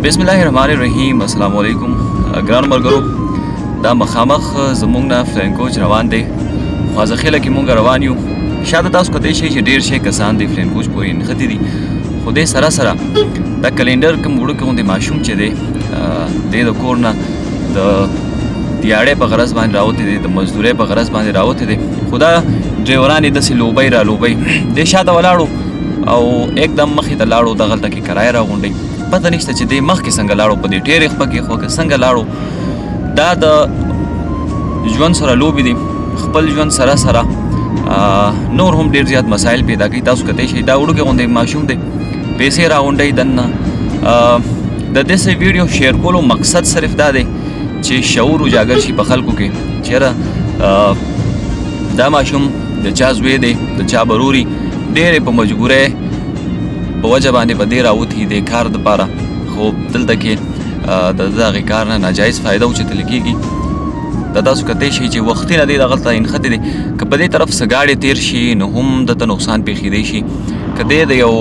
बिस्मिल्लाहिर्रहमानिर्रहीम अस्सलाम वालेकुम ګرانو ملګرو دا مخامخ زموږ نه فلین کوچ روان دی خوازخیله کې مونږ روان یو شاته تاسو کتلی شئ چې ډېر شی کسان دی فلین کوچ پورې نښتي دي خو دې سره سره دا کلینډر کوم وړوکی غوندې ماشوم چې دی دی د کور نه د دیاړۍ په غرض باندې راوتی دی د مزدورۍ په غرض باندې راوتی دی خو دا ډریوران یې داسې لوبۍ را لوبۍ دی شاته ولاړو او एकदम مخې ته لاړو دغلته کې کرایه راغونډئ پته نشته چې دی مخکې څنګه لاړو په دې ټیرې خپه کې خو که څنګه لاړو دا د ژوند سره لوبې دي خپل ژوند سره سره نور هم ډېر زیات مسایل پیدا کوي تاسو کتلی شئ دا وړوکی غوندې ماشوم دی پیسې راغونډوي دننه د داسې ویډیو شیر کولو مقصد صرف دا دی چې شعور اجاګر شي په خلکو کې چېرې دا ماشوم د چا زوی دی د چا بروري ډېرې په مجبورۍ په وجه باندې په دې راوتي د کار دپاره خو دلته کې د دغې کار نه ناجایز فایده اوچتلی کېږي دا تاسو کتلی شئ چې وختي نه دی دغلته نښتې دی که په دې طرف څه ګاډې تېر شي نو هم دته نقصان پېښېدی شي که دی د یو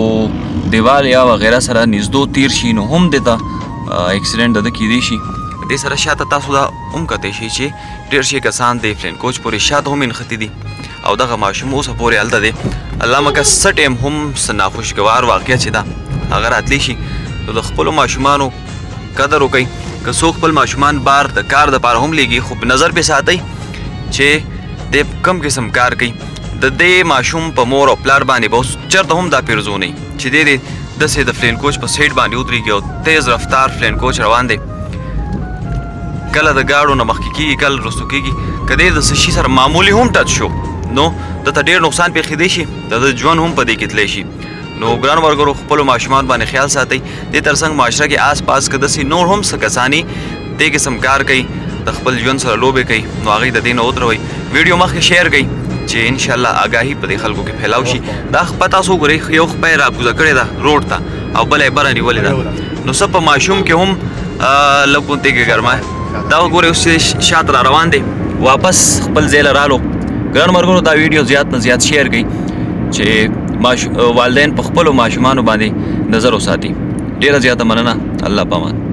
دیوال یا وغیره سره نږدو تېر شي نو هم دته اکسیډنټ دده کېدی شي دې سره شاته تاسو دا هم کتلی شئ چې ډېر شي کسان د فلین کوچ پورې شاته هم نښتي دي او دغه ماشوم اوسه پورې هلته دی الله مکه څه ټایم هم څه ناخوشګوار واقعه چې ده هغه راتلی شي نو د خپلو ماشومانو قدر وکئ که څوک خپل ماشومان بار د کار دپاره هم لیږي خو نظر پې ساتئ چې دی کم قسم کار کوي د دې ماشوم په مور او پلار باندې به اوس چېرته هم دا پیرزونئ چې دی داسې د فلین کوچ په سایډ باندې ودرېږي او تیز رفتار فلین کوچ روان دی کله د ګاډو نه مخکې کېږي کله رستو کېږي که دی د څه شي سره معمولي هم ټچ شو نو دته ډېر نقصان پېښېدی شي د ژوند هم په دې کې تللی شي نو ګرانو ملګرو خپلو ماشومان باندې خیال ساتئ دې تر څنګ معاشره کې آس پاس که داسې نور هم څه کسانې دې قسم کار کوي د خپل ژوند سره لوبې کوي نو هغوی د دې نه ودروئ ویډیو مخکې شیر کوئ چې انشاءالله آګاهي په دې خلکو کې پھیلاو شي دا خپه تاسو وګورئ یو خپه یې راکوزه کړې ده روډ ته او بله یې بره نیولې ده نو څه په ماشوم کې هم لږ غوندې کې ګرمه دا وګورئ اوس چې شاته را روان دی واپس خپل ځای له رالو ګرانو ملګرو دا ویډیو زیات نه زیات شیر کړئ چې والدین په خپلو ماشومانو باندې نظر وساتي ډېره زیاته مننه الله پامان